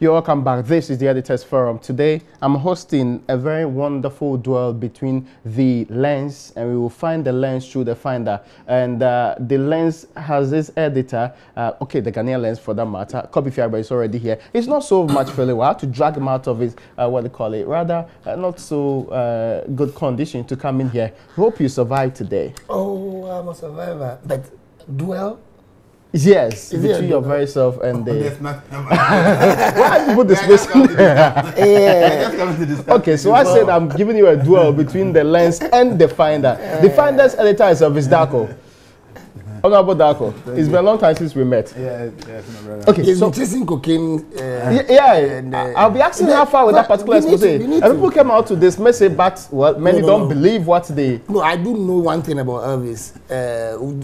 You're welcome back. This is the Editors Forum. Today, I'm hosting a very wonderful duel between the lens, and we will find the lens through the finder. And the lens has this editor, okay, the Ghanaian lens for that matter. Copy Fiber is already here. It's not so much feeling. We have to drag him out of his, what they call it, rather not so good condition to come in here. Hope you survive today. Oh, I'm a survivor. But duel? Yes, between your very self and the... Why do you put this question? Okay, so I said I'm giving you a duel between the lens and the finder. The finder's editor is Darko. Honorable Darko, it's been a long time since we met. Yeah, okay, so chasing cocaine. I'll be asking how far with that particular expose. And people came out to dismiss it, but well, many don't believe what they. No, I do know one thing about Elvis.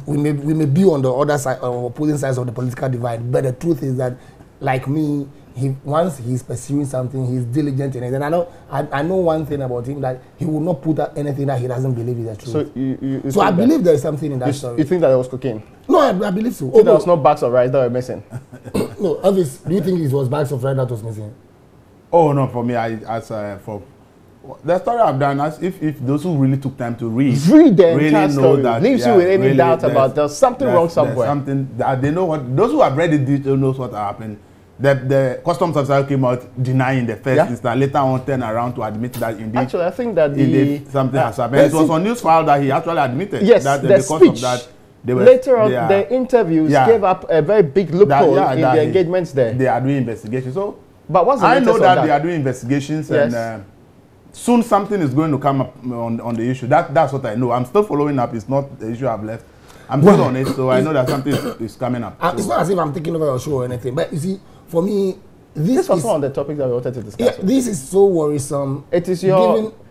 We may be on the other side, or opposing sides of the political divide, but the truth is that, like me, once he's pursuing something, he's diligent in it. And I know one thing about him, that he will not put out anything that he doesn't believe is the truth. So I believe there is something in that story. You think that it was cocaine? No, I believe so. There was no bags of rice that were missing? No, Elvis, do you think it was bags of rice that was missing? Oh no, for me, for the story I've done, if those who really took time to read the really entire story, that, leaves you with any doubt about there's something wrong somewhere. Something that they know what those who have read it knows what happened. The customs officer came out denying the first instance, later on turned around to admit that indeed. Actually, I think that something has happened. It was on news file that he actually admitted that the because speech, of that. Later on, the interviews gave up a very big loophole in the engagements there. They are doing investigations. So, but what's the I know that they are doing investigations, and soon something is going to come up on the issue. That's what I know. I'm still following up. It's not the issue I've left. I'm still on it, so I know that something is coming up. It's not as if I'm taking over your show or anything, but you see, for me, this was one of the topics that we wanted to discuss. Yeah, this is so worrisome. It is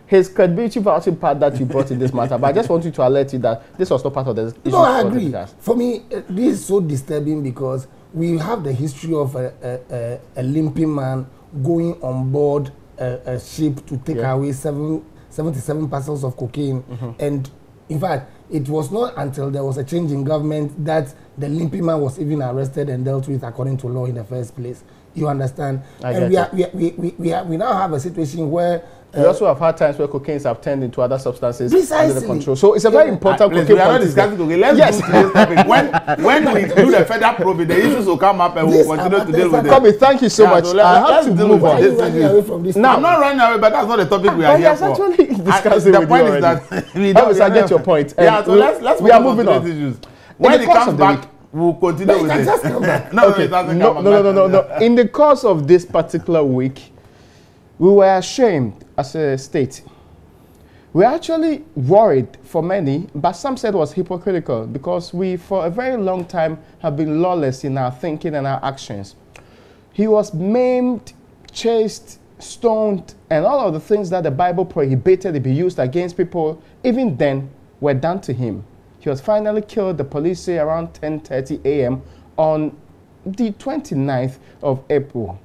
his credibility vouching part that you brought in this matter, but I just want you to alert you that this was not part of the issue. No, I agree. For me, this is so disturbing because we have the history of a limping man going on board a ship to take away 77 parcels of cocaine. And in fact, it was not until there was a change in government that the limping man was even arrested and dealt with according to law in the first place. You understand? And we now have a situation where we also have had times where cocaines have turned into other substances under the control. So it's a very important cocaine. We are not discussing cocaine. Let's do this topic. When we do the further probing, the issues will come up and we'll continue to deal with it. Kobe, thank you so much. So I have to move on. Now, I'm not running away, but that's not the topic we are here for. Actually discussing the point is that I get your point. Yeah, so let's we are moving on. When it comes back, we'll continue with it. No. In the course of this particular week, we were ashamed as a state. We were actually worried for many, but some said it was hypocritical because we, for a very long time, have been lawless in our thinking and our actions. He was maimed, chased, stoned, and all of the things that the Bible prohibited to be used against people, even then, were done to him. He was finally killed, the police say, around 10:30 a.m. on the 29th of April.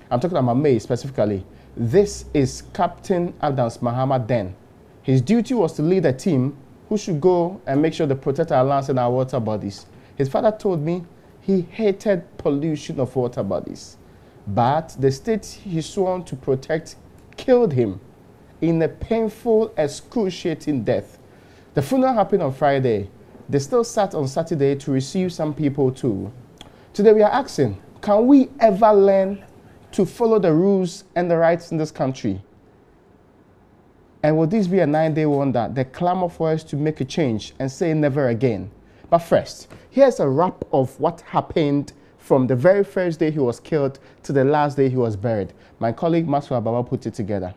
I'm talking about May specifically. This is Captain Adams Muhammad then. His duty was to lead a team who should go and make sure they protect our lands and our water bodies. His father told me he hated pollution of water bodies. But the state he sworn to protect killed him in a painful, excruciating death. The funeral happened on Friday. They still sat on Saturday to receive some people too. Today we are asking, can we ever learn to follow the rules and the rights in this country? And will this be a 9-day wonder, the clamor for us to make a change and say never again? But first, here's a wrap of what happened from the very first day he was killed to the last day he was buried. My colleague Maswa Baba put it together.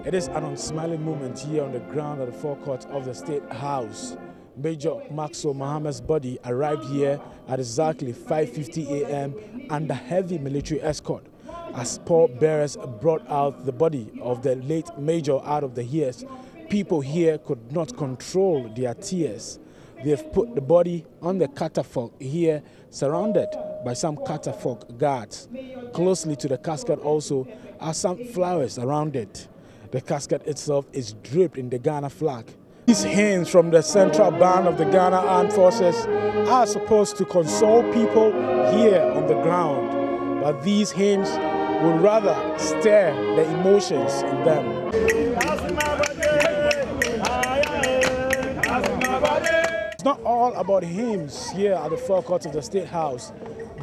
It is an unsmiling moment here on the ground at the forecourt of the State House. Major Maxwell Mohammed's body arrived here at exactly 5:50 a.m. under heavy military escort. As pallbearers brought out the body of the late Major out of the hearse, people here could not control their tears. They've put the body on the catafalque here, surrounded by some catafalque guards. Closely to the casket also are some flowers around it. The casket itself is draped in the Ghana flag. These hymns from the Central Band of the Ghana Armed Forces are supposed to console people here on the ground, but these hymns would rather stir the emotions in them. It's not all about hymns here at the forecourt of the State House.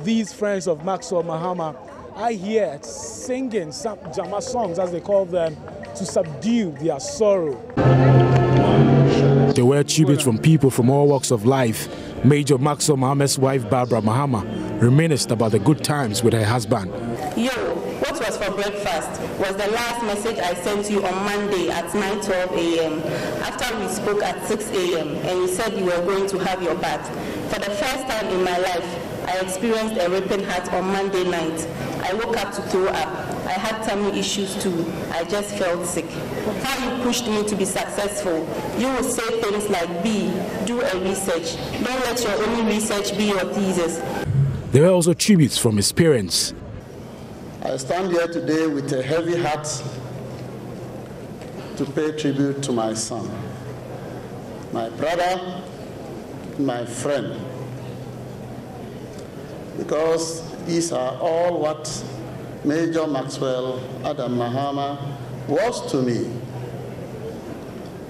These friends of Maxwell Mahama are here singing some Jama songs, as they call them, to subdue their sorrow. There were tributes from people from all walks of life. Major Maxwell Mahama's wife, Barbara Mahama, reminisced about the good times with her husband. Yo, what was for breakfast was the last message I sent you on Monday at 9:12 a.m. after we spoke at 6 a.m. and you said you were going to have your bath. For the first time in my life, I experienced a ripping heart on Monday night. I woke up to throw up. I had tummy issues too. I just felt sick. How you pushed me to be successful. You will say things like, B, do a research. Don't let your only research be your thesis. There were also tributes from his parents. I stand here today with a heavy heart to pay tribute to my son, my brother, my friend, because these are all what Major Maxwell Adam Mahama was to me.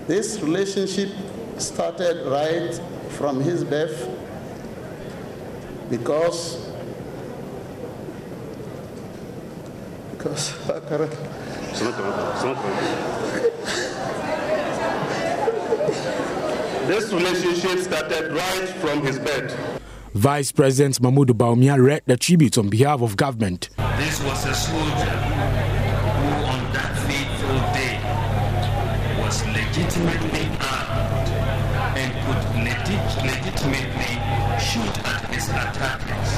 This relationship started right from his birth because this relationship started right from his birth. Vice President Mahmoud Bawumia read the tribute on behalf of government. This was a soldier who on that fateful day was legitimately armed and could legitimately shoot at his attackers.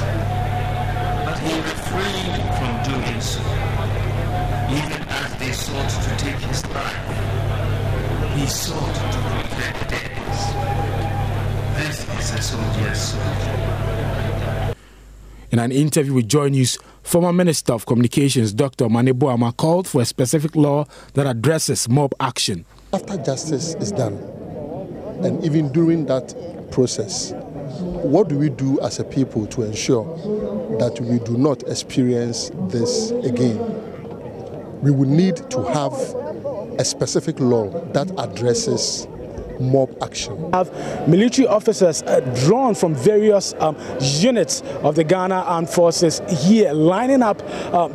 But he refrained from doing so. Even as they sought to take his life, he sought to protect theirs. This is a soldier's soldier. In an interview with JoyNews, former Minister of Communications Dr. Mane Boama called for a specific law that addresses mob action. After justice is done, and even during that process, what do we do as a people to ensure that we do not experience this again? We will need to have a specific law that addresses mob action. Have military officers drawn from various units of the Ghana Armed Forces here lining up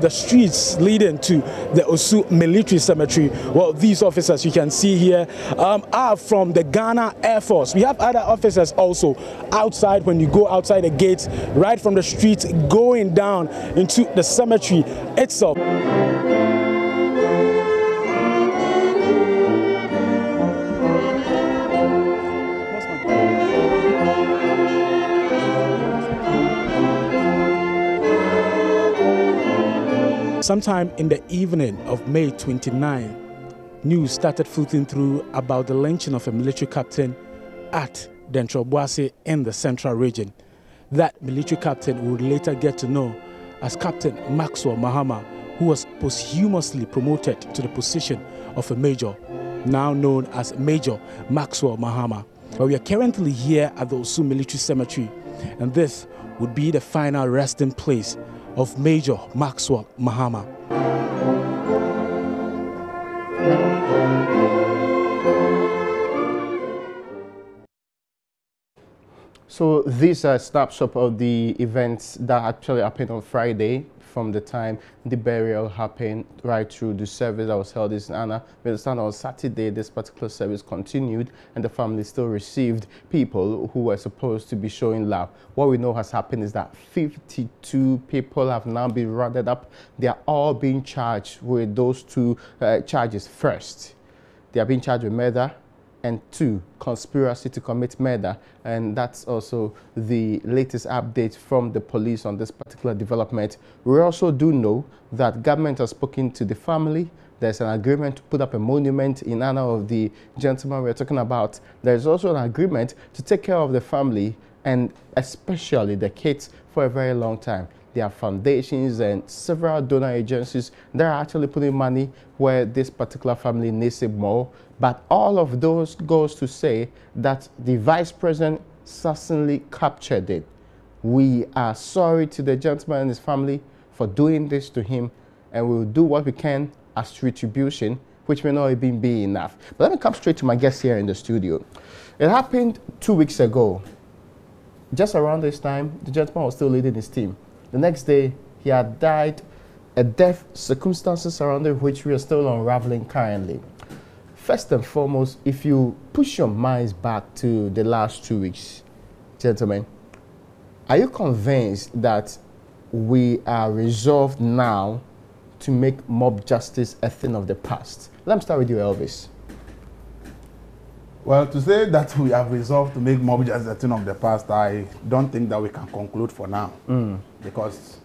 the streets leading to the Osu Military Cemetery. Well, these officers you can see here are from the Ghana Air Force. We have other officers also outside when you go outside the gates, right from the street going down into the cemetery itself. Sometime in the evening of May 29, news started filtering through about the lynching of a military captain at Dentroboase in the central region. That military captain would later get to know as Captain Maxwell Mahama, who was posthumously promoted to the position of a major, now known as Major Maxwell Mahama. But we are currently here at the Osu Military Cemetery, and this would be the final resting place of Major Maxwell Mahama. So these are snapshots of the events that actually happened on Friday, from the time the burial happened right through the service that was held in Anna. We understand on Saturday this particular service continued and the family still received people who were supposed to be showing love. What we know has happened is that 52 people have now been rounded up. They are all being charged with those two charges. First, they are being charged with murder, and 2, conspiracy to commit murder. And that's also the latest update from the police on this particular development. We also do know that government has spoken to the family. There's an agreement to put up a monument in honor of the gentleman we're talking about. There's also an agreement to take care of the family and especially the kids for a very long time. There are foundations and several donor agencies that are actually putting money where this particular family needs it more. But all of those goes to say that the vice president certainly captured it. We are sorry to the gentleman and his family for doing this to him, and we will do what we can as retribution, which may not even be enough. But let me come straight to my guest here in the studio. It happened 2 weeks ago. Just around this time, the gentleman was still leading his team. The next day, he had died, a death, circumstances surrounding which we are still unraveling currently. First and foremost, if you push your minds back to the last 2 weeks, gentlemen, are you convinced that we are resolved now to make mob justice a thing of the past? Let me start with you, Elvis. Well, to say that we have resolved to make mob justice a thing of the past, I don't think that we can conclude for now. Because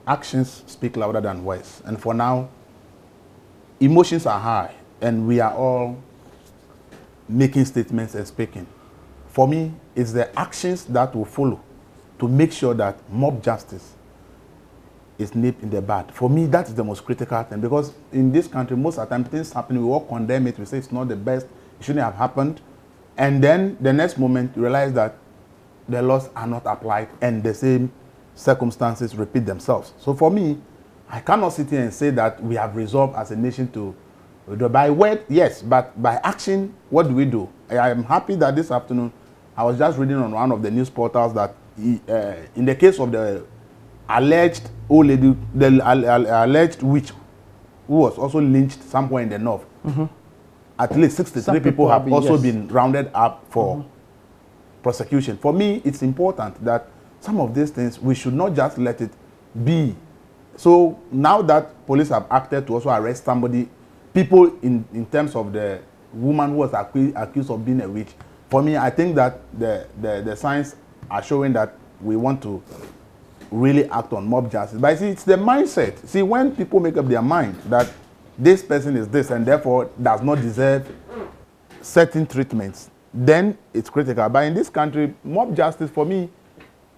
actions speak louder than words. And for now, emotions are high, and we are all making statements and speaking. For me, it's the actions that will follow to make sure that mob justice is nipped in the bud. For me, that is the most critical thing, because in this country, most of the time things happen, we all condemn it, we say it's not the best, it shouldn't have happened, and then the next moment you realize that the laws are not applied and the same circumstances repeat themselves. So for me, I cannot sit here and say that we have resolved as a nation to by word, yes, but by action, what do we do? I am happy that this afternoon I was just reading on one of the news portals that in the case of the alleged old lady, the alleged witch who was also lynched somewhere in the north, at least 63 people have also been rounded up for prosecution. For me, it's important that some of these things, we should not just let it be. So now that police have acted to also arrest somebody, people in terms of the woman who was accused of being a witch, for me, I think that the signs are showing that we want to really act on mob justice. But see, it's the mindset. See, when people make up their mind that this person is this and therefore does not deserve certain treatments, then it's critical. But in this country, mob justice, for me,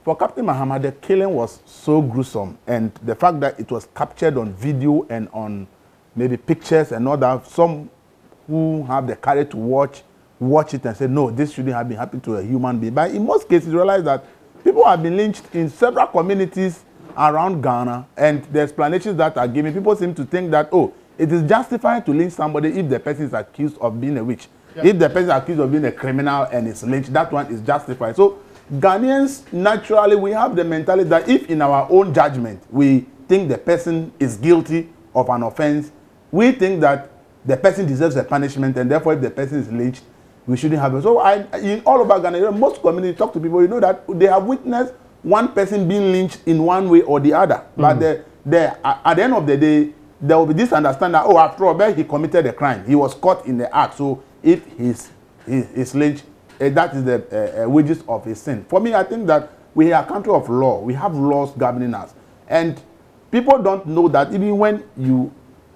for Captain Mahama, the killing was so gruesome. And the fact that it was captured on video and on maybe pictures and all that, some who have the courage to watch it and say, no, this shouldn't have been happening to a human being. But in most cases, you realize that people have been lynched in several communities around Ghana, and the explanations that are given, people seem to think that, oh, it is justified to lynch somebody if the person is accused of being a witch. Yeah. If the person is accused of being a criminal and is lynched, that one is justified. So Ghanaians, naturally, we have the mentality that if in our own judgment we think the person is guilty of an offense, we think that the person deserves a punishment, and therefore if the person is lynched, we shouldn't have it. So in all over Ghana, most communities, talk to people, you know that they have witnessed one person being lynched in one way or the other. But at the end of the day, there will be this understanding that, oh, after all, he committed a crime. He was caught in the act. So if he's lynched, that is the wages of his sin. For me, I think that we are a country of law. We have laws governing us. And people don't know that even when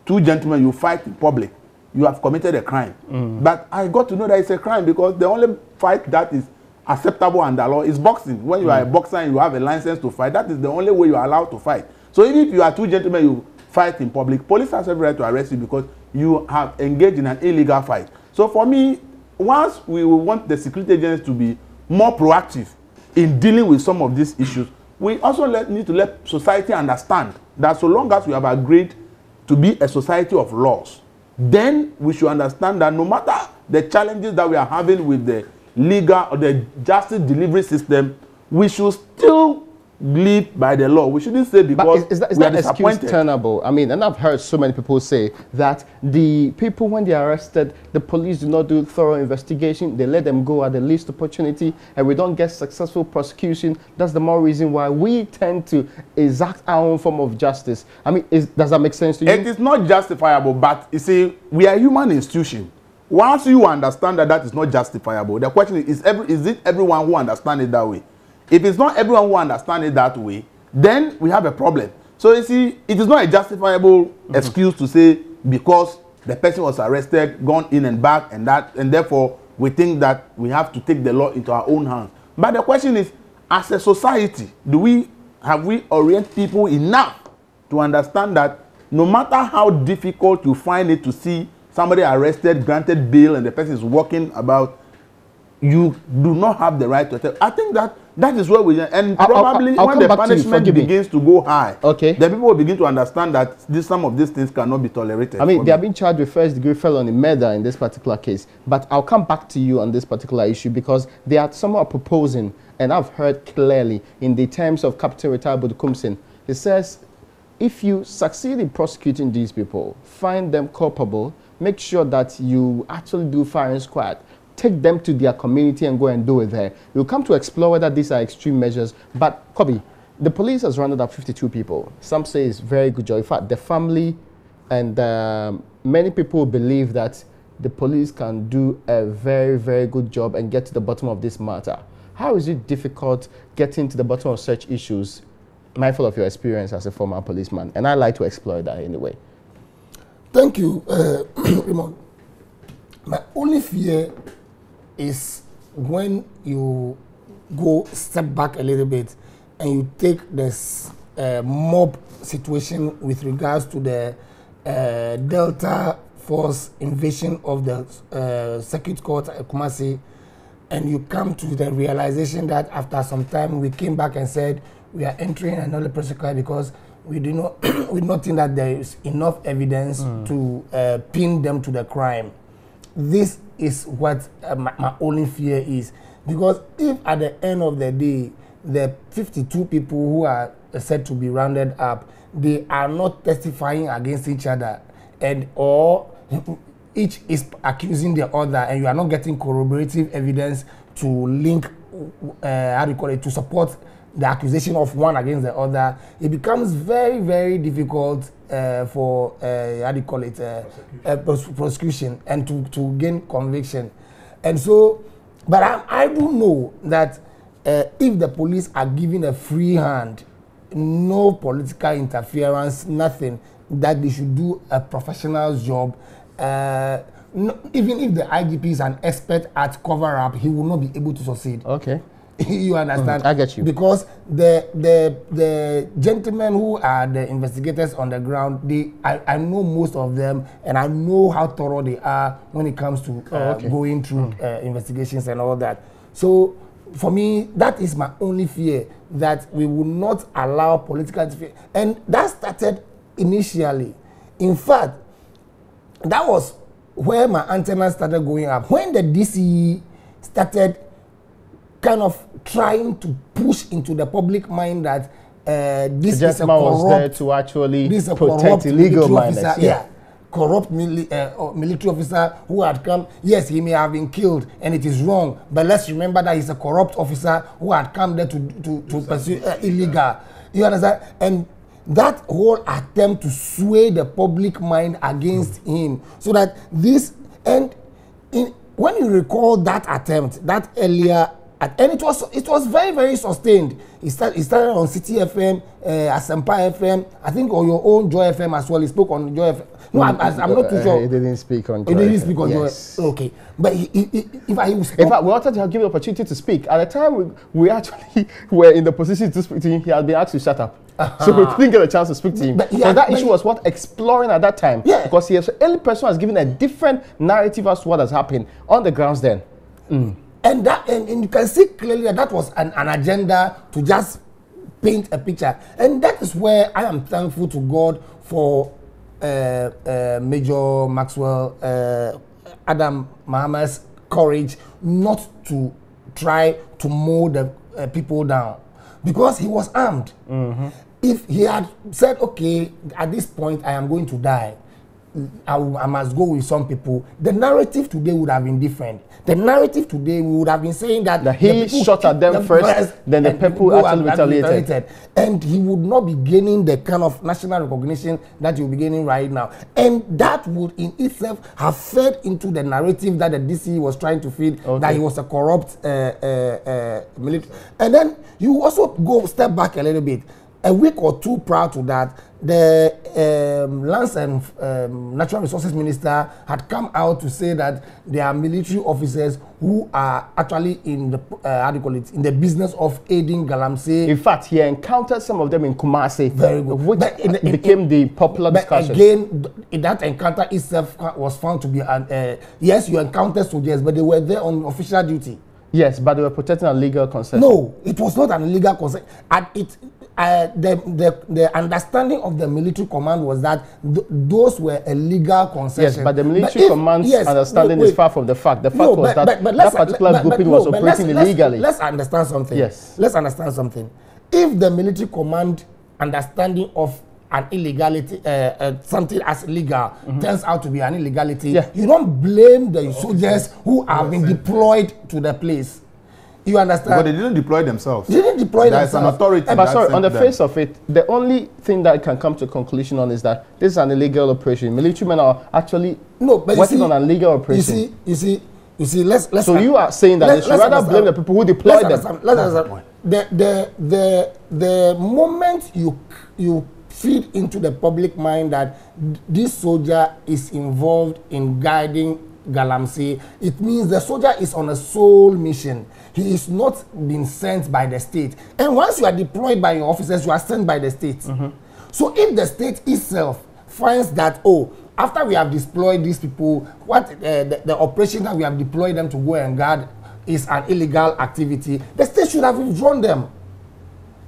two gentlemen, you fight in public, you have committed a crime. But I got to know that it's a crime because the only fight that is acceptable under law is boxing. When you are a boxer and you have a license to fight, that is the only way you are allowed to fight. So even if you are two gentlemen, you fight in public, police has every right to arrest you because you have engaged in an illegal fight. So for me, once we want the security agents to be more proactive in dealing with some of these issues, we also need to let society understand that so long as we have agreed to be a society of laws, then we should understand that no matter the challenges that we are having with the legal or the justice delivery system, we should still live by the law. We shouldn't say because is that excuse tenable? I mean, and I've heard so many people say that the people, when they are arrested, the police do not do thorough investigation. They let them go at the least opportunity, and we don't get successful prosecution. That's the more reason why we tend to exact our own form of justice. I mean, does that make sense to you? It is not justifiable, but you see, we are a human institution. Once you understand that that is not justifiable, the question is it everyone who understands it that way? If it's not everyone who understands it that way, then we have a problem. So you see, it is not a justifiable excuse to say because the person was arrested, gone in and back, and therefore we think that we have to take the law into our own hands. But the question is, as a society, have we orient people enough to understand that no matter how difficult you find it to see somebody arrested, granted bail, and the person is walking about, you do not have the right to tell. I think that is where we, and probably when the punishment begins to go high, then people will begin to understand that some of these things cannot be tolerated. I mean, they have been charged with first-degree felony murder in this particular case. But I'll come back to you on this particular issue because they are somewhat proposing, and I've heard clearly in the terms of Captain Retired Budukumsin, he says, if you succeed in prosecuting these people, find them culpable, make sure that you actually do firing squad, take them to their community and go and do it there. We'll come to explore whether these are extreme measures. But, Kobe, the police has rounded up 52 people. Some say it's very good job. In fact, the family and many people believe that the police can do a very, very good job and get to the bottom of this matter. How is it difficult getting to the bottom of such issues, mindful of your experience as a former policeman? And I like to explore that anyway. Thank you, Raymond. My only fear is when you go step back a little bit and you take this mob situation with regards to the Delta Force invasion of the Circuit Court at Kumasi, and you come to the realization that after some time we came back and said we are entering another procedure because we do not we not think that there is enough evidence to pin them to the crime. This is what my only fear is, because if at the end of the day the 52 people who are said to be rounded up, they are not testifying against each other, and or each is accusing the other, and you are not getting corroborative evidence to link to support the accusation of one against the other, it becomes very, very difficult for prosecution and to gain conviction. And so, but I do know that if the police are given a free hand, no political interference, nothing, that they should do a professional job. Even if the IGP is an expert at cover-up, he will not be able to succeed. Okay. You understand? I get you. Because the gentlemen who are the investigators on the ground, I know most of them, and I know how thorough they are when it comes to going through investigations and all that. So for me, that is my only fear, that we will not allow political interference. And that started initially. In fact, that was where my antenna started going up. When the DCE started kind of trying to push into the public mind that this is a corrupt, was there to actually protect illegal miners. Corrupt military officer who had come. Yes, he may have been killed, and it is wrong. But let's remember that he's a corrupt officer who had come there to pursue illegal. You understand? And that whole attempt to sway the public mind against him, so that this when you recall that attempt, that earlier. And it was very, very sustained. It started on City FM, Asempa FM, I think on your own Joy FM as well. He spoke on Joy FM. No, I'm not too sure. He didn't speak on Joy. He didn't speak on Joy. Okay. But in fact, we wanted to give the opportunity to speak. At the time, we actually were in the position to speak to him. He had been asked to shut up. So we couldn't get a chance to speak to him. And that issue was what exploring at that time. Yeah. Because he is the only person who has given a different narrative as to what has happened on the grounds then. And you can see clearly that was an agenda to just paint a picture. And that is where I am thankful to God for Major Maxwell Adam Mahamer's courage not to try to mow the people down, because he was armed. If he had said, okay, at this point I am going to die, I must go with some people, the narrative today would have been different. The narrative today, we would have been saying that he shot at them first, then the people actually retaliated. And he would not be gaining the kind of national recognition that he will be gaining right now. And that would in itself have fed into the narrative that the DC was trying to feed, that he was a corrupt military. And then you also go step back a little bit. a week or two prior to that, the Lands and Natural Resources Minister had come out to say that there are military officers who are actually in the in the business of aiding Galamsey. In fact, he encountered some of them in Kumasi, very good, which became the popular discussion. Again, that encounter itself was found to be an yes, you encountered soldiers, but they were there on official duty. Yes, but they were protecting a legal concession. No, it was not an illegal concession. The understanding of the military command was that those were a legal concession. Yes, but the military command's understanding is far from the fact. The fact was that that particular grouping was operating illegally. Let's understand something. Yes. Let's understand something. If the military command understanding of an illegality, something as illegal, turns out to be an illegality, you don't blame the soldiers who have been deployed to the place. You understand? But they didn't deploy themselves. They didn't deploy themselves. There's an authority. But sorry, on the face of it, the only thing that can come to a conclusion on is that this is an illegal operation. Military men are actually working on an illegal operation. You see, let's so you are saying that they should rather blame the people who deployed them. The moment you feed into the public mind that this soldier is involved in guiding Galamsey, it means the soldier is on a sole mission. He is not being sent by the state. And once you are deployed by your officers, you are sent by the state. So if the state itself finds that, oh, after we have deployed these people, what the operation that we have deployed them to go and guard is an illegal activity, the state should have withdrawn them.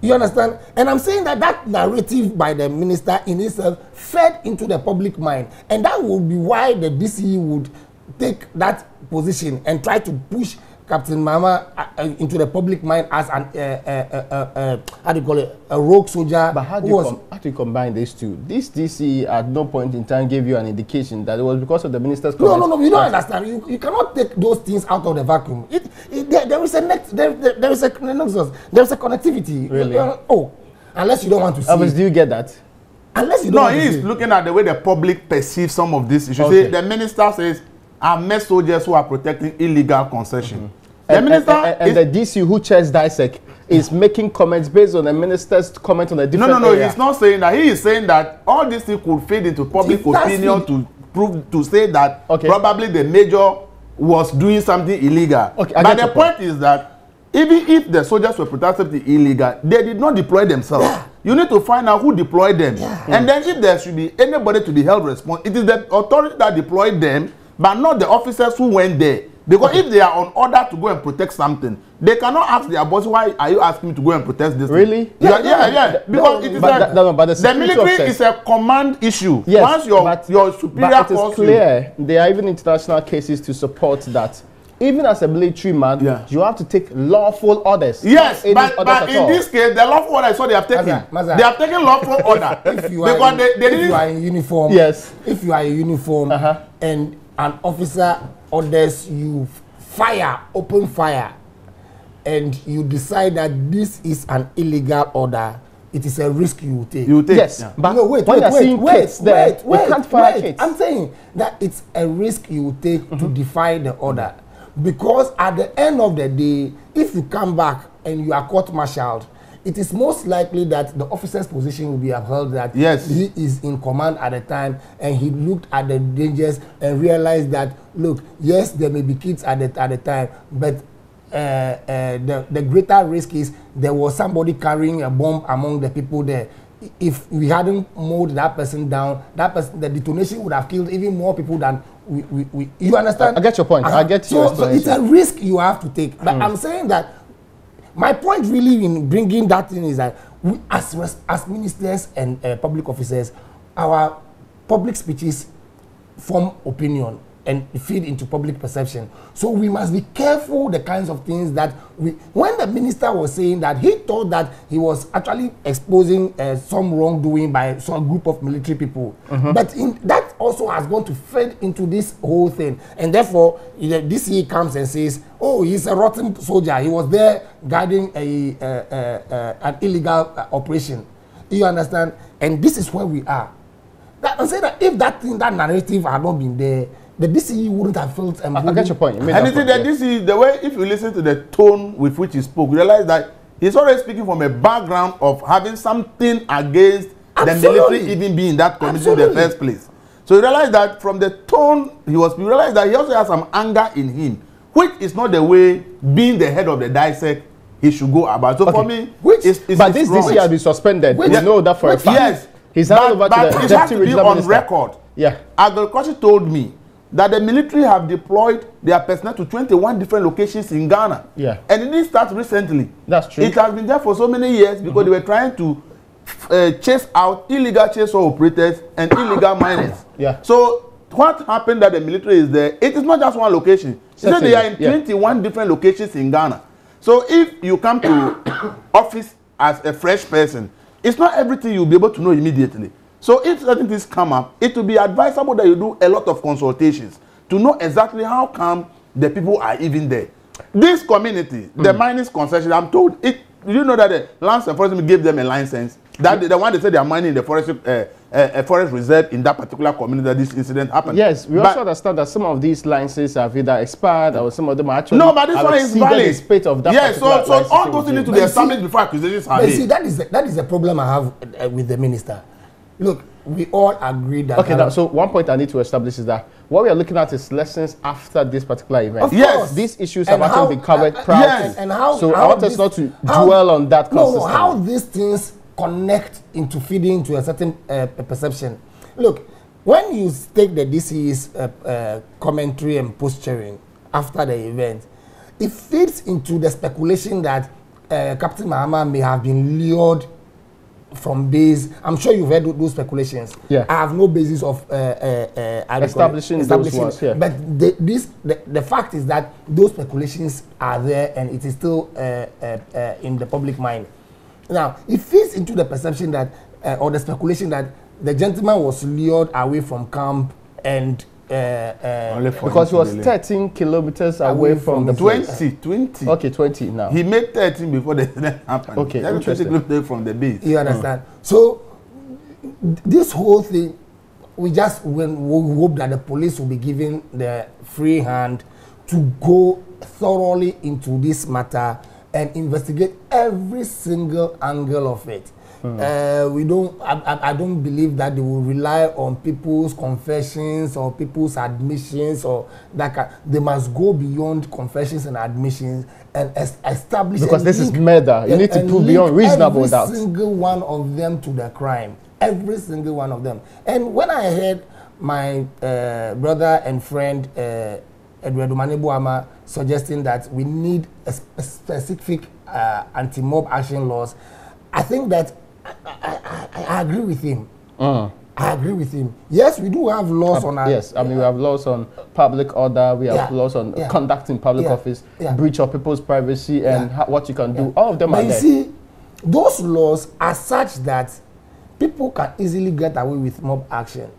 You understand? And I'm saying that that narrative by the minister in itself fed into the public mind. And that would be why the DCE would take that position and try to push Captain Mama into the public mind as an how do you call it, a rogue soldier. But how do you combine these two? This DC at no point in time gave you an indication that it was because of the minister's comments. No, you don't understand. You cannot take those things out of the vacuum. There is a connectivity. Really? Unless you don't want to see. Elvis, do you get that? Unless you don't want to see. No, he's looking at the way the public perceives some of this issues. The minister says, I met soldiers who are protecting illegal concession. The minister and the DC who chairs DISEC is making comments based on the minister's comment on a different area. He's not saying that. He is saying that all these things could feed into public opinion to say that probably the major was doing something illegal. But the point is that even if the soldiers were protecting illegal, they did not deploy themselves. You need to find out who deployed them. And then if there should be anybody to be held responsible, it is the authority that deployed them, but not the officers who went there. Because if they are on order to go and protect something, they cannot ask their boss, why are you asking me to go and protect this really thing? Yeah. Because it is the military is a command issue. Yes, once your superior but it is clear there are even international cases to support that. Even as a military man, you have to take lawful orders. Yes, but in this case, the lawful order is what they have taken. They have taken lawful order. If you are in uniform, if you are in uniform and an officer orders you open fire, and you decide that this is an illegal order, it is a risk you will take. Yes, but wait, you can't fire kids. I'm saying that it's a risk you will take to defy the order. Because at the end of the day, if you come back and you are court-martialed, it is most likely that the officer's position will be upheld, that he is in command at the time and he looked at the dangers and realized that, look, yes, there may be kids at the time, but the greater risk is there was somebody carrying a bomb among the people there. If we hadn't mowed that person down, the detonation would have killed even more people than we you understand? I get your point. I get your so it's a risk you have to take. But I'm saying that my point really in bringing that in is that we, as ministers and public officers, our public speeches form opinion and feed into public perception. So we must be careful the kinds of things that when the minister was saying that he thought that he was actually exposing some wrongdoing by some group of military people, but that also has gone to feed into this whole thing. And therefore, the DCE comes and says, oh, he's a rotten soldier. He was there guiding an illegal operation. You understand? And this is where we are. I'm saying that if that narrative had not been there, the DCE wouldn't have felt I get your point. And the DCE, the way, if you listen to the tone with which he spoke, you realize that he's already speaking from a background of having something against the military even being in that community in the first place. So you realize that from the tone you realize that he also has some anger in him, which is not the way being the head of the DISEC he should go about. So for me, this DC has been suspended. We know that for a fact. Yes, he's handed over to the deputy regional on minister. Record. Yeah, Agriculture told me that the military have deployed their personnel to 21 different locations in Ghana. Yeah, and it didn't start recently. That's true. It has been there for so many years because they were trying to chase out illegal chainsaw operators and illegal miners. Yeah. So what happened that the military is there? It is not just one location. So they are in 21 different locations in Ghana. So if you come to office as a fresh person, it's not everything you'll be able to know immediately. So if certain things come up, it will be advisable that you do a lot of consultations to know exactly how come the people are even there. This community, the mining concession, I'm told, you know that the Lands Enforcement gave them a license. That the one they said they are mining in the forest reserve in that particular community that this incident happened. Yes, we also understand that some of these licenses have either expired or some of them are actually but this one is valid. The of that yes, so all those things need to be established before accusations are made. See, that is the problem I have with the minister. Look, we all agree that. Okay, so one point I need to establish is that what we are looking at is lessons after this particular event. Of course. These issues have actually been covered prior. And how? So I want us not to dwell on that consistently. No, how these things connect into feeding into a certain perception. Look, when you take the DC's commentary and posturing after the event, it feeds into the speculation that Captain Mahama may have been lured from base. I'm sure you've heard those speculations. Yeah. I have no basis of establishing those ones, yeah. But the fact is that those speculations are there and it is still in the public mind. Now, it feeds into the perception that, or the speculation that the gentleman was lured away from camp and because he was 13 kilometers away from the 20. Okay, 20 now. He made 13 before the incident happened. Okay, 20 kilometers from the base. You understand? So, this whole thing, we hope that the police will be given the free hand to go thoroughly into this matter and investigate every single angle of it. I don't believe that they will rely on people's confessions or people's admissions or that. They must go beyond confessions and admissions and establish. Because this is murder. You need to prove beyond reasonable doubt. Every single one of them to the crime. Every single one of them. And when I heard my brother and friend Eduardo Manebuama suggesting that we need a specific anti-mob action laws, I think that I agree with him. I agree with him. Yes, we do have laws on our... Yes, I mean, we have laws on public order, we have laws on conducting public office, breach of people's privacy, and what you can do. All of them are there. But you see, those laws are such that people can easily get away with mob action.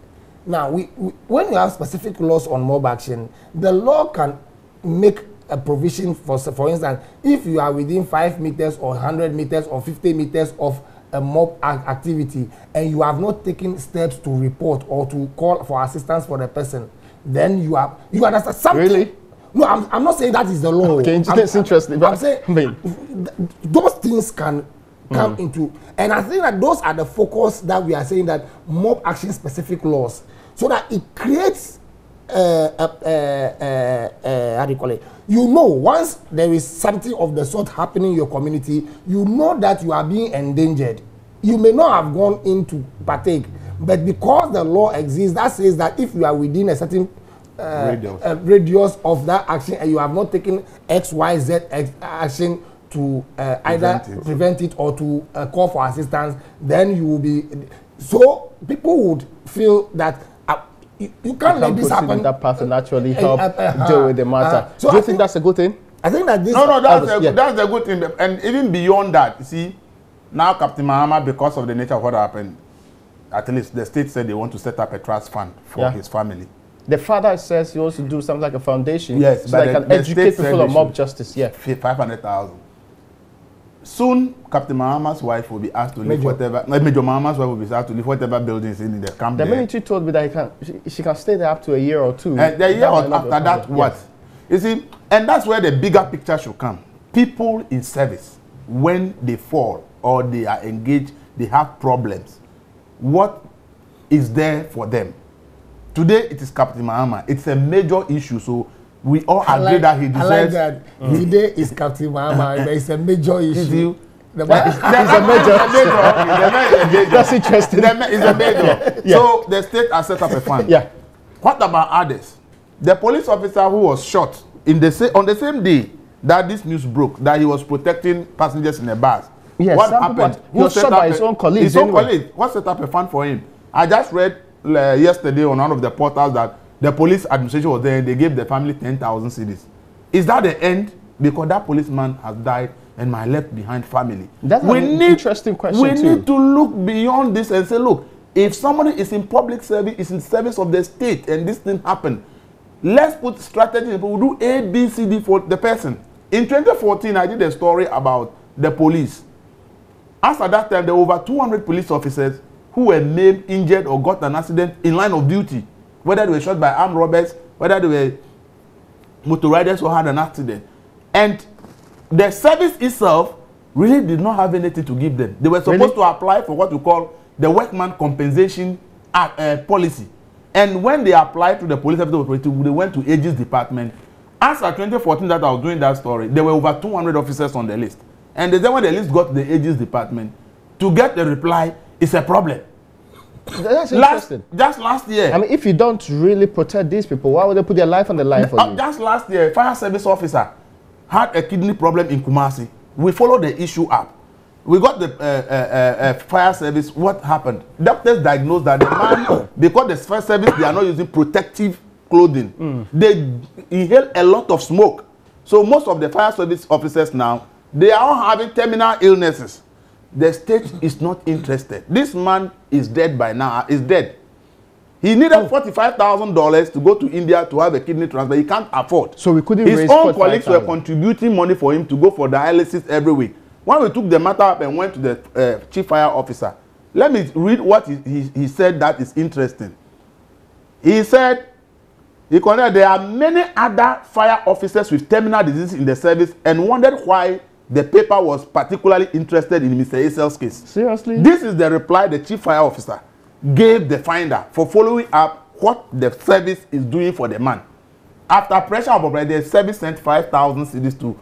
Now, when you have specific laws on mob action, the law can make a provision for instance, if you are within 5 meters or 100 meters or 50 meters of a mob activity and you have not taken steps to report or to call for assistance for the person, then you understand something. Really? No, I'm not saying that is the law. Okay, that's interesting. I'm saying those things can come into, and I think that those are the focus that we are saying that mob action specific laws, so that it creates how do you call it? You know, once there is something of the sort happening in your community, you know that you are being endangered. You may not have gone in to partake, but because the law exists that says that if you are within a certain radius of that action and you have not taken XYZ action to either prevent it or to call for assistance, then you will be... So people would feel that you can't let this happen. That path and actually help deal with the matter. So do you think that's a good thing? I think that this... No, that's a good thing. And even beyond that, you see, now Captain Mahama, because of the nature of what happened, at least the state said they want to set up a trust fund for his family. The father says he wants to do something like a foundation. Yes, so that can educate people on mob justice. Yeah, 500,000. Soon, Captain Mahama's wife will be asked to leave whatever. Major Mahama's wife will be asked to leave whatever buildings in the camp. The military told me that she can stay there up to a year or two. And the year after that, what? You see, and that's where the bigger picture should come. People in service. when they fall or they are engaged, they have problems. What is there for them? Today it is Captain Mahama. It's a major issue, so we all agree that he deserves. I like that. Today is Captain Mahama, but it's a major issue. It's a major. That's interesting. It's a major. Yeah. So the state has set up a fund. Yeah. What about others? The police officer who was shot on the same day that this news broke, that he was protecting passengers in a bus. Yes, what happened? He was shot by his own colleagues. His own colleagues. What set up a fund for him? I just read yesterday on one of the portals that the police administration was there and they gave the family 10,000 cedis. Is that the end? Because that policeman has died and my left behind family. That's an interesting question. We need to look beyond this and say, look, if somebody is in public service, is in service of the state, and this thing happened, let's put strategy. We'll do A, B, C, D for the person. In 2014, I did a story about the police. As at that time, there were over 200 police officers who were maimed, injured, or got an accident in line of duty. Whether they were shot by armed robbers, whether they were motor riders or had an accident. And the service itself really did not have anything to give them. They were supposed to apply for what we call the workman compensation policy. And when they applied to the police service operative, they went to Aegis department. As at 2014 that I was doing that story, there were over 200 officers on the list. And then when the list got to the Aegis department, to get the reply is a problem. That's interesting. Just last year. I mean, if you don't really protect these people, why would they put their life on the line for you? Just last year, fire service officer had a kidney problem in Kumasi. We followed the issue up. We got the fire service. What happened? Doctors diagnosed that the man, because the fire service, they are not using protective clothing. They inhale a lot of smoke. So most of the fire service officers now, they are all having terminal illnesses. The state is not interested. This man is dead by now. Is dead. He needed $45,000 to go to India to have a kidney transplant. He can't afford. So we couldn't raise his own colleagues were contributing money for him to go for dialysis every week. When we took the matter up and went to the chief fire officer, let me read what he said that is interesting. He said, there are many other fire officers with terminal disease in the service and wondered why the paper was particularly interested in Mr. Esel's case. Seriously? This is the reply the chief fire officer gave the finder for following up what the service is doing for the man. After pressure of the service sent 5,000 cedis to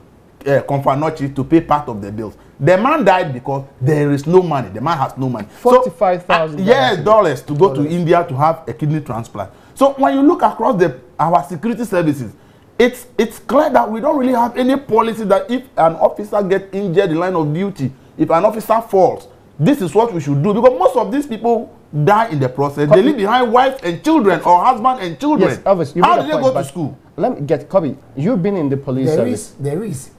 Konfanochi to pay part of the bills. The man died because there is no money. The man has no money. $45,000. Dollars to go to India to have a kidney transplant. So when you look across our security services, it's clear that we don't really have any policy that if an officer gets injured in line of duty, if an officer falls, this is what we should do. Because most of these people die in the process. They leave behind wives and children or husband and children. Yes, obviously. How do they go to school? Let me get Kobe. You've been in the police service. There is,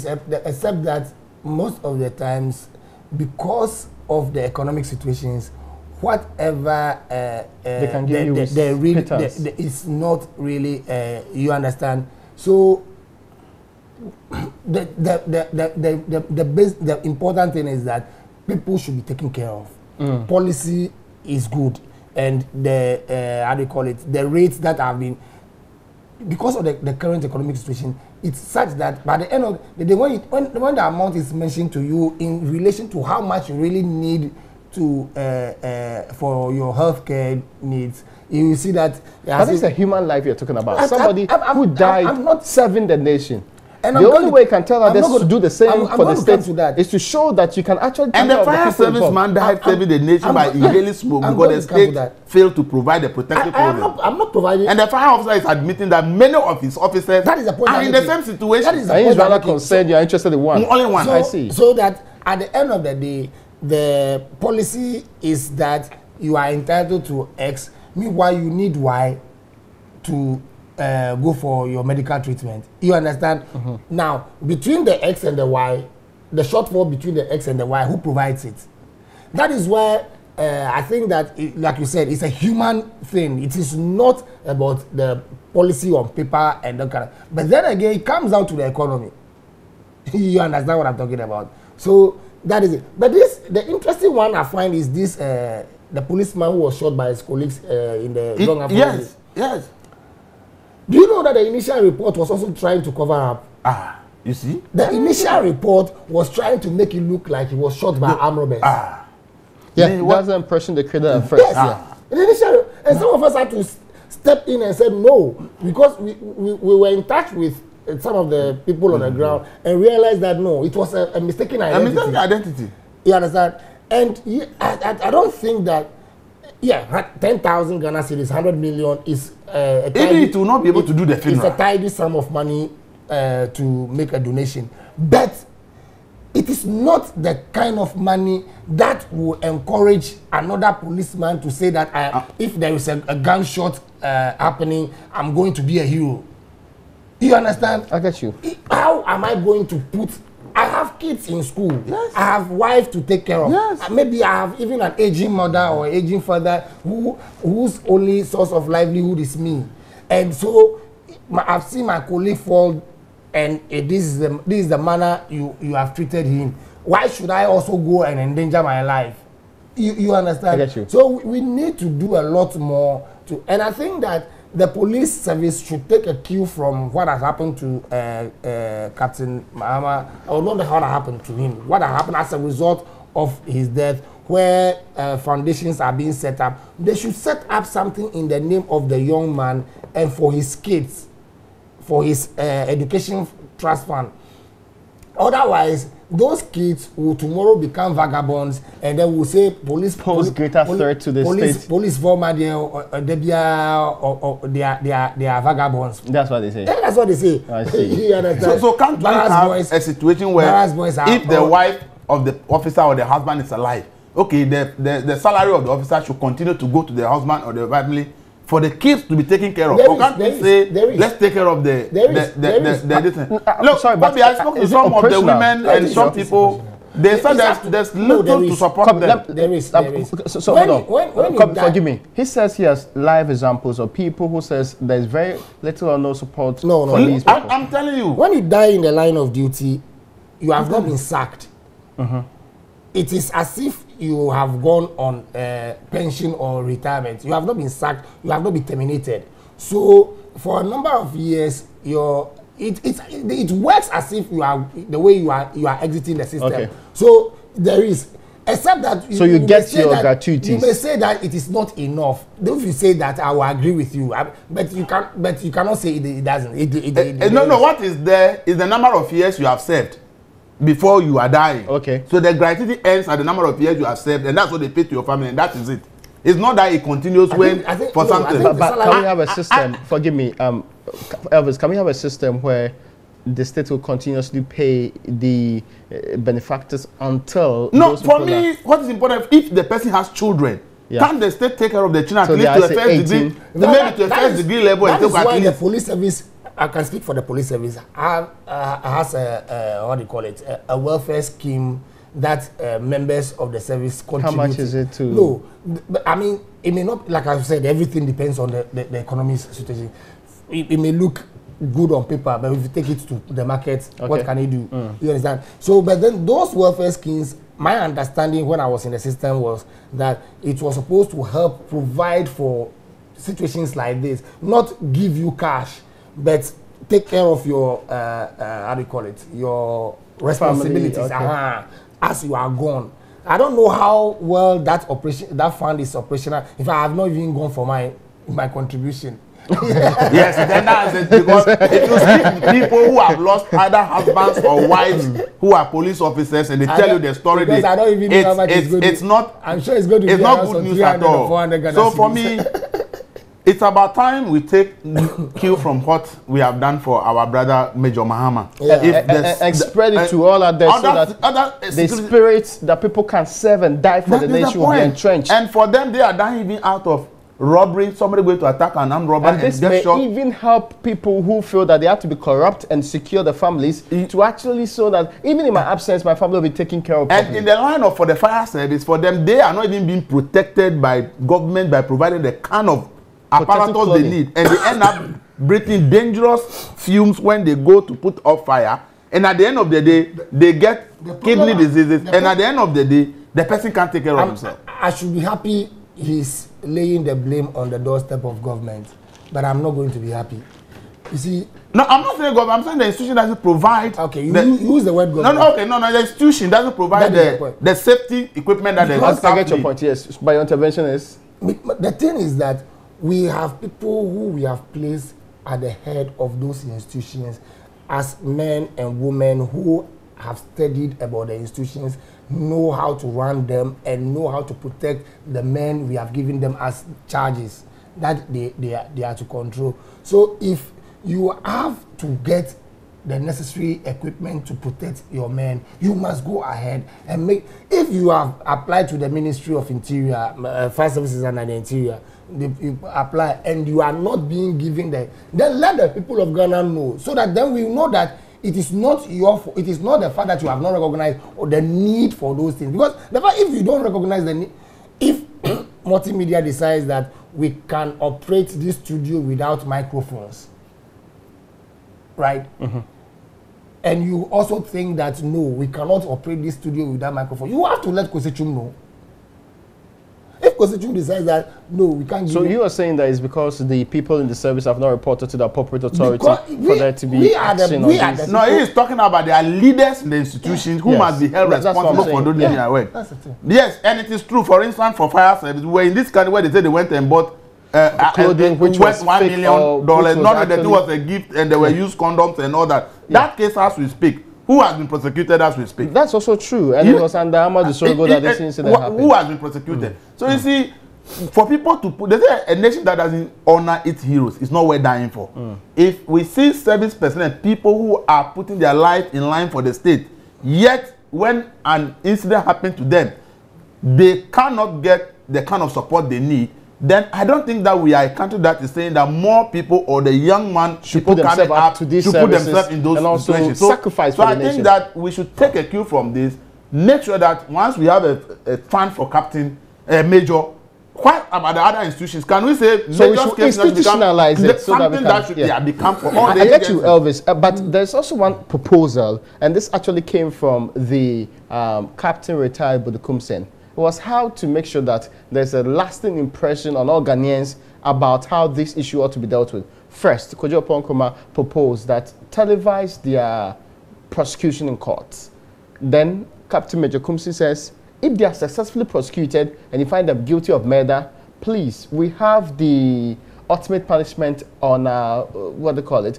except that most of the times, because of the economic situations, whatever they can give you it's not really you understand. So the important thing is that people should be taken care of. Policy is good, and the how do you call it, the rates that have been, because of the current economic situation, it's such that by the end of the day, when the amount is mentioned to you in relation to how much you really need to for your healthcare needs, you will see that. But it's a human life you're talking about. Somebody who died serving the nation. And the only way you can tell others to do the same for the state is to show that you can actually. And the fire service man died saving the nation by inhaling smoke because the state failed to provide the protective clothing. I'm not providing. And the fire officer is admitting that many of his officers are in the same situation. And he's rather concerned you're interested in one. Only one. I see. So that at the end of the day, the policy is that you are entitled to X, meanwhile you need Y to go for your medical treatment. You understand? Now, between the X and the Y, the shortfall between the X and the Y, who provides it? That is where I think that, like you said, it's a human thing. It is not about the policy on paper and that kind of. But then again, it comes down to the economy. You understand what I'm talking about? So that is it. But the interesting one I find is this: the policeman who was shot by his colleagues in the Long Yes. Do you know that the initial report was also trying to cover up? You see? The initial report was trying to make it look like he was shot by armed robbers. Yeah, that's the impression they created at first. Yes. The initial, and some of us had to step in and said no, because we were in touch with some of the people on the ground and realized that no, it was a mistaken identity. A mistaken identity. You understand? And I don't think that, 10,000 Ghana cedis, 100 million is a tidy, it will not be able to do the funeral. It's a tidy sum of money to make a donation. But it is not the kind of money that will encourage another policeman to say that if there is a gunshot happening, I'm going to be a hero. You understand? I get you. How am I going to put... I have kids in school. Yes. I have wife to take care of. Yes. Maybe I have even an aging mother or aging father whose only source of livelihood is me. And so I've seen my colleague fall, and this is the manner you have treated him. Why should I also go and endanger my life? You understand? I get you. So we need to do a lot more and I think that the police service should take a cue from what has happened to Captain Mahama. I don't know how that happened to him. What happened as a result of his death, where foundations are being set up. They should set up something in the name of the young man and for his kids, for his education trust fund. Otherwise, those kids will tomorrow become vagabonds, and then we'll say police pose greater threat to the state. Police former they are vagabonds. That's what they say. Yeah, that's what they say. I see. So can't we have a situation where if the wife of the officer or the husband is alive, okay, the salary of the officer should continue to go to the husband or the family for the kids to be taken care of. Or can't we say, let's take care of the Look, sorry, but I spoke to some of the women and some people. They said there's little to support them. There is. So hold on. Forgive me. He says he has live examples of people who says there's very little or no support for these people. I'm telling you. When you die in the line of duty, you have not been sacked. It is as if you have gone on pension or retirement. You have not been sacked. You have not been terminated. So for a number of years, it works as if you are the way you are exiting the system. Okay. So there is, except that you get your gratuities. You may say that it is not enough. If you say that, I will agree with you. But you cannot say it doesn't. No. What is there is the number of years you have served before you are dying. Okay. So the gratuity ends at the number of years you have served, and that's what they pay to your family, and that is it. It's not that it continues something. But can we have a system? Forgive me, Elvis. Can we have a system where the state will continuously pay the benefactors until? No, for me, what is important, if the person has children, can't the state take care of the children so at least to a first degree, maybe to a first degree level? That is why the police service. I can speak for the police service. Has a welfare scheme that members of the service contribute. How much is it to? No, I mean, it may not, like I said, everything depends on the economic situation. It may look good on paper, but if you take it to the market, what can it do? You understand? So, but then those welfare schemes, my understanding when I was in the system was that it was supposed to help provide for situations like this, not give you cash, but take care of your your responsibilities as you are gone. I don't know how well that fund is operational. If I have not even gone for my contribution. Yes, then that's it. Because if you see people who have lost either husbands or wives who are police officers and they tell you the story, I don't even know how much it's not. I'm sure it's going to be not good news at all. So for me, it's about time we take cue from what we have done for our brother Major Mahama. And spread it to all others so that the spirit that people can serve and die for the nation will be entrenched. And for them, they are dying even out of robbery, somebody going to attack an armed robber and this may even help people who feel that they have to be corrupt and secure the families to actually so that even in my absence, my family will be taken care of. And in the line of for the fire service, for them, they are not even being protected by government by providing the kind of apparatus they need, and they end up breathing dangerous fumes when they go to put off fire, and at the end of the day they get kidney diseases, and at the end of the day the person can't take care of himself. I should be happy he's laying the blame on the doorstep of government, but I'm not going to be happy. You see, No, I'm not saying government. I'm saying the institution doesn't provide. Okay, you use the word government. No, okay, no. The institution doesn't provide the safety equipment that I get your point. Yes, by your intervention is. The thing is that we have people who we have placed at the head of those institutions as men and women who have studied about the institutions, know how to run them, and know how to protect the men we have given them as charges that they are to control. So if you have to get the necessary equipment to protect your men, you must go ahead and make. If you have applied to the Ministry of Interior, Fire Services and the Interior, you apply and you are not being given the, then let the people of Ghana know, so that then we know that it is not your fault. It is not the fact that you have not recognized or the need for those things. Because the fact, if you don't recognize the need, if multimedia decides that we can operate this studio without microphones, right? And you also think that no, we cannot operate this studio without microphone, you have to let Kosechum know. If Kosechum decides that no, we can't. So you are saying that it's because the people in the service have not reported to the appropriate authority for there to be action on this? No, he is talking about their leaders in the institutions who must be held responsible for doing their work. That's the thing. Yes, and it is true. For instance, for fire service, where in this country where they said they went and bought clothing which was $1 million, not that it was a gift and they were used condoms and all that. That case, as we speak, who has been prosecuted as we speak? That's also true. And it was under Ahmad Sorogo that this incident happened. Who has been prosecuted? So you see, for people to put, they say a nation that doesn't honor its heroes is not worth dying for. If we see service personnel, people who are putting their life in line for the state, yet when an incident happens to them, they cannot get the kind of support they need, then I don't think that we are a country that is saying that more people or the young man should put themselves up to these services themselves in those and also situations. Sacrifice for the I nation. think that we should take a cue from this, make sure that once we have a fund for captain, major, what about the other institutions? Can we say so we should institutionalize it so something that should become for all the I get you, Elvis, but there's also one proposal, and this actually came from the Captain retired Budukumsen. Was how to make sure that there's a lasting impression on all Ghanaians about how this issue ought to be dealt with. First, Kojo Oponkroma proposed that televise their prosecution in courts. Then Captain Major Kumsi says, if they are successfully prosecuted and you find them guilty of murder, please, we have the ultimate punishment on, what they call it,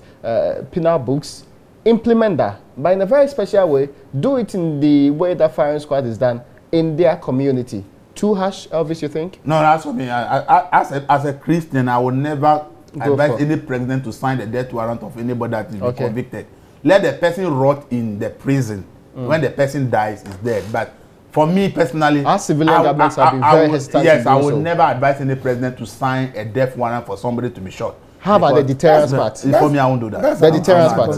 penal books. Implement that, but in a very special way. Do it in the way that firing squad is done in their community. Too harsh, Elvis, you think? No, that's what I mean. As a Christian, I would never advise any president to sign the death warrant of anybody that is convicted. Let the person rot in the prison. When the person dies, is dead. But for me personally, our civilian governments have been very hesitant. Yes, I would never advise any president to sign a death warrant for somebody to be shot. How about the deterrence part? For me, I won't do that. The deterrence part.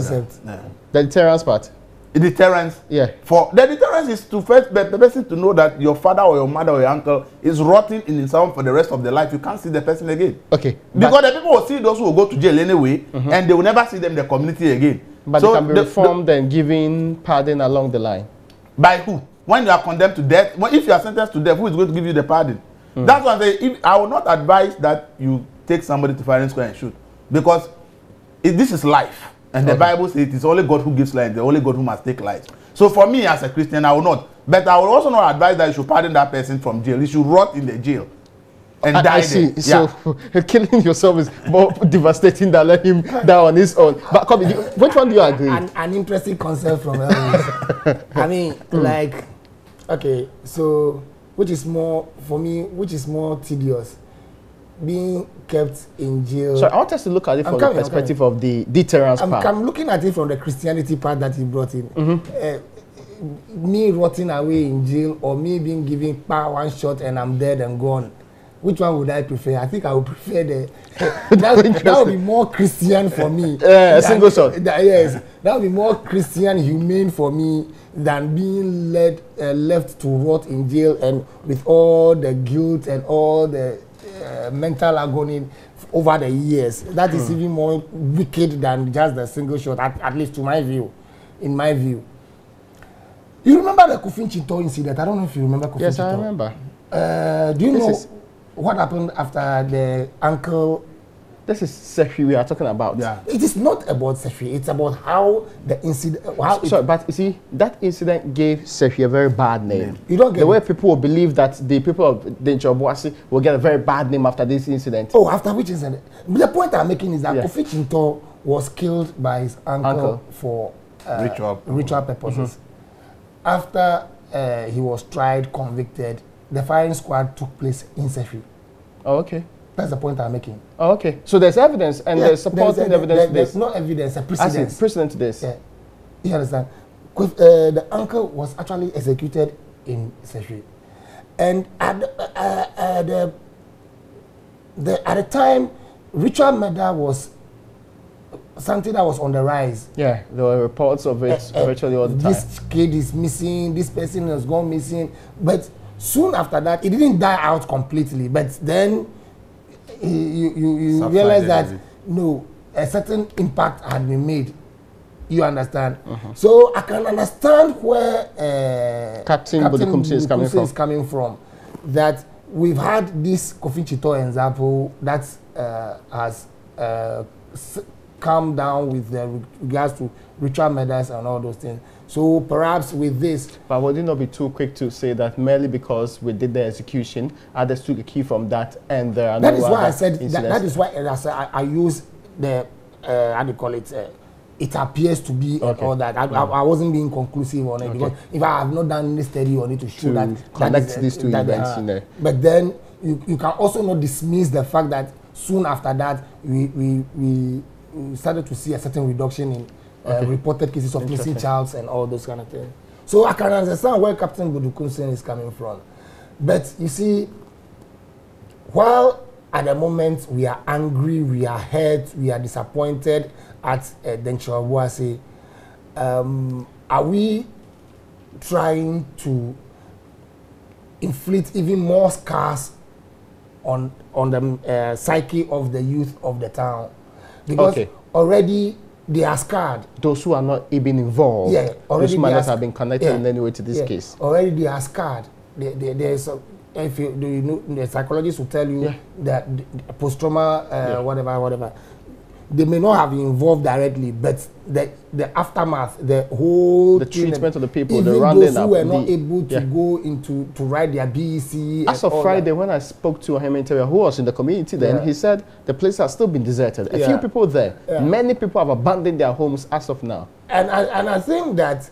The deterrence part. The deterrence. Yeah. For the deterrence is to first the person to know that your father or your mother or your uncle is rotting in someone for the rest of their life. You can't see the person again. Okay. Because the people will see those who will go to jail anyway, and they will never see them in the community again. But so they can be reformed and given pardon along the line. By who? When you are condemned to death, if you are sentenced to death, who is going to give you the pardon? That's why I say I will not advise that you take somebody to firing square and shoot, because this is life. And the Bible says it is only God who gives life, the only God who must take life. So for me as a Christian, I will not. But I will also not advise that you should pardon that person from jail. You should rot in the jail and die I see. there. So killing yourself is more devastating than letting him die on his own. But Kobe, which one do you agree? An interesting concept from Elvis. I mean, like, okay, so which is more, for me, which is more tedious? Being kept in jail. So I want us to look at it from the perspective of the deterrence part. I'm looking at it from the Christianity part that he brought in. Me rotting away in jail, or me being given power one shot and I'm dead and gone. Which one would I prefer? I think I would prefer that would be more Christian for me. A single shot. Yes, that would be more Christian, humane for me than being left to rot in jail and with all the guilt and all the mental agony over the years. That is even more wicked than just the single shot, at least to my view. In my view. You remember the Kofin Chito incident? I don't know if you remember Kofin Chito. Yes, I remember. Do you know what happened after the uncle This is Sefi we are talking about. Yeah. It is not about Sefi. It's about how the incident. Sorry, but you see, that incident gave Sefi a very bad name. You don't get the way people will believe that the people of Dencho Boasi will get a very bad name after this incident. Oh, after which incident? The point I'm making is that Kofi Chinto was killed by his uncle. For ritual purposes. After he was tried, convicted, the firing squad took place in Sefi. Oh, okay. That's the point I'm making. Oh, okay. So there's evidence, and there's supporting evidence. There's no evidence, a precedent. Precedent to this. Yeah. You understand? The uncle was actually executed in Sefi. And at the time, ritual murder was something that was on the rise. Yeah, there were reports of it virtually all the time. This kid is missing, this person has gone missing. But soon after that, it didn't die out completely. But then you realize that, no, a certain impact had been made. You understand? So I can understand where Captain Budukumsi is coming from. That we've had this Kofi Chinto example that has calmed down with regards to ritual murders and all those things. So perhaps with this... But would it not be too quick to say that merely because we did the execution, others took a key from that and there are that is why I said that is why I use the how do you call it? It appears to be all that. I wasn't being conclusive on it because if I have not done any study on it to show that connect these two events in there. But then you can also not dismiss the fact that soon after that we started to see a certain reduction in reported cases of missing childs and all those kind of things. So I can understand where Captain Budukumsi is coming from. But you see, while at the moment we are angry, we are hurt, we are disappointed at Dencho Boasi, are we trying to inflict even more scars on the psyche of the youth of the town? Because already they are scarred. Those who are not even involved, those matters have been connected in any way to this case. Already they are scarred. There's if you know, the psychologists will tell you that post-trauma, whatever. They may not have been involved directly, but the aftermath, the treatment of the people, even the rounding those who were not able to go into to write their BEC. As of Friday, when I spoke to him, who was in the community then, he said the place has still been deserted. A few people there. Many people have abandoned their homes as of now. And I think that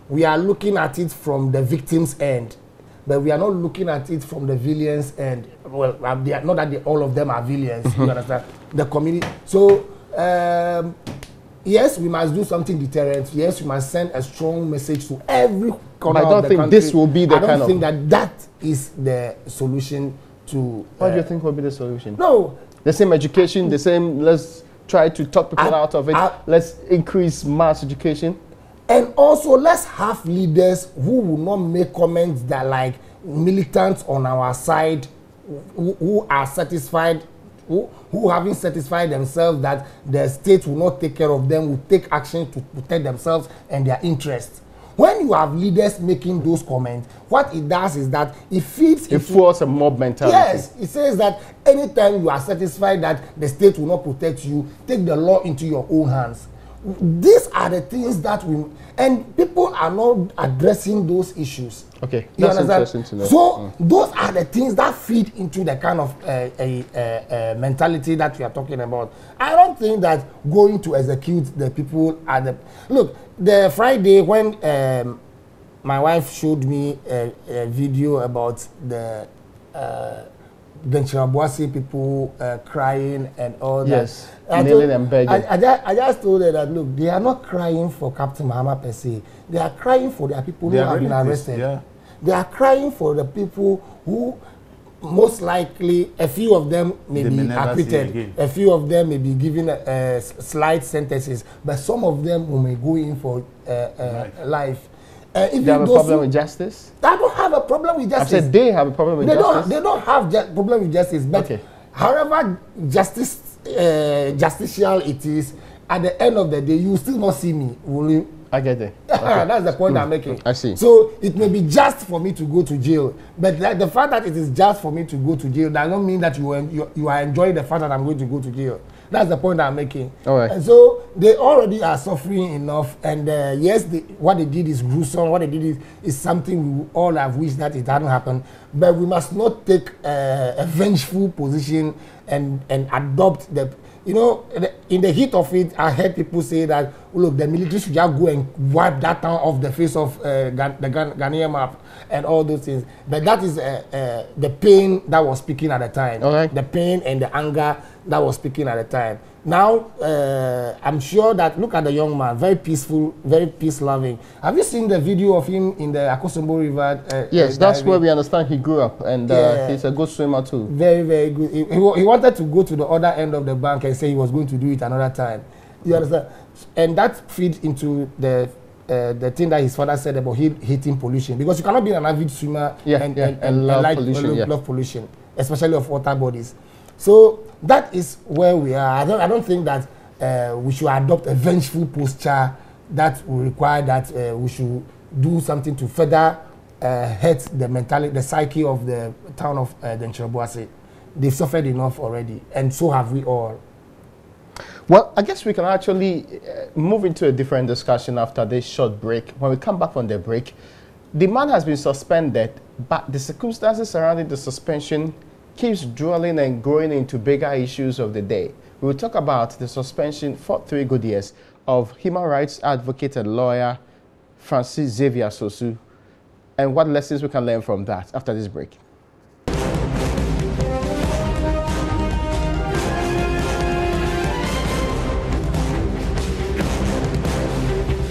we are looking at it from the victim's end, but we are not looking at it from the villain's end. Well, they are, not that all of them are villains. You understand? The community. So yes, we must do something deterrent. Yes, we must send a strong message to every corner of the country. I don't think this will be the kind of... I don't think that is the solution to... What do you think will be the solution? No. The same education, the same... Let's try to talk people out of it. Let's increase mass education. And also, let's have leaders who will not make comments that like militants on our side who are satisfied, who haven't satisfied themselves that the state will not take care of them, will take action to protect themselves and their interests. When you have leaders making those comments, what it does is that it feeds... It fuels a mob mentality. Yes, it says that anytime you are satisfied that the state will not protect you, take the law into your own hands. These are the things that we... And people are not addressing those issues. Okay, that's interesting to know. So those are the things that feed into the kind of mentality that we are talking about. I don't think that going to execute the people are the... Look, the Friday when my wife showed me a video about the Dencho Boasi people crying and all that. Yes, kneeling and begging. I just told her that, look, they are not crying for Captain Mahama per se. They are crying for their people who have been arrested. Yeah. They are crying for the people who, most likely, a few of them may be acquitted. A few of them may be given slight sentences. But some of them may go in for life. If they have a problem with justice? I don't have a problem with justice. I said they have a problem with justice. They don't have problem with justice. But however justicial it is, at the end of the day, you will still not see me I get it. Okay. That's the point I'm making. I see. So it may be just for me to go to jail, but the fact that it is just for me to go to jail does not mean that you are enjoying the fact that I'm going to go to jail. That's the point I'm making. All right. And so they already are suffering enough, and yes, what they did is gruesome. What they did is something we all have wished that it hadn't happened. But we must not take a vengeful position and adopt the. You know, in the heat of it, I heard people say that, look, the military should just go and wipe that town off the face of the Ghanaian map and all those things. But that is the pain that was speaking at the time. Okay. The pain and the anger that was speaking at the time. Now, I'm sure that, look at the young man, very peaceful, very peace-loving. Have you seen the video of him in the Akosombo River? Yes, that's where we understand he grew up, and he's a good swimmer too. Very, very good. He wanted to go to the other end of the bank and say he was going to do it another time. You understand? And that feeds into the thing that his father said about hating pollution, because you cannot be an avid swimmer and love pollution, love pollution, especially of water bodies. So that is where we are. I don't think that we should adopt a vengeful posture that will require that we should do something to further hurt the mentality, the psyche of the town of Denkyirabuase. They've suffered enough already, and so have we all. Well, I guess we can actually move into a different discussion after this short break. When we come back from the break, the man has been suspended, but the circumstances surrounding the suspension keeps dwelling and growing into bigger issues of the day. We will talk about the suspension for 3 good years of human rights advocate and lawyer Francis Xavier Sosu, and what lessons we can learn from that after this break.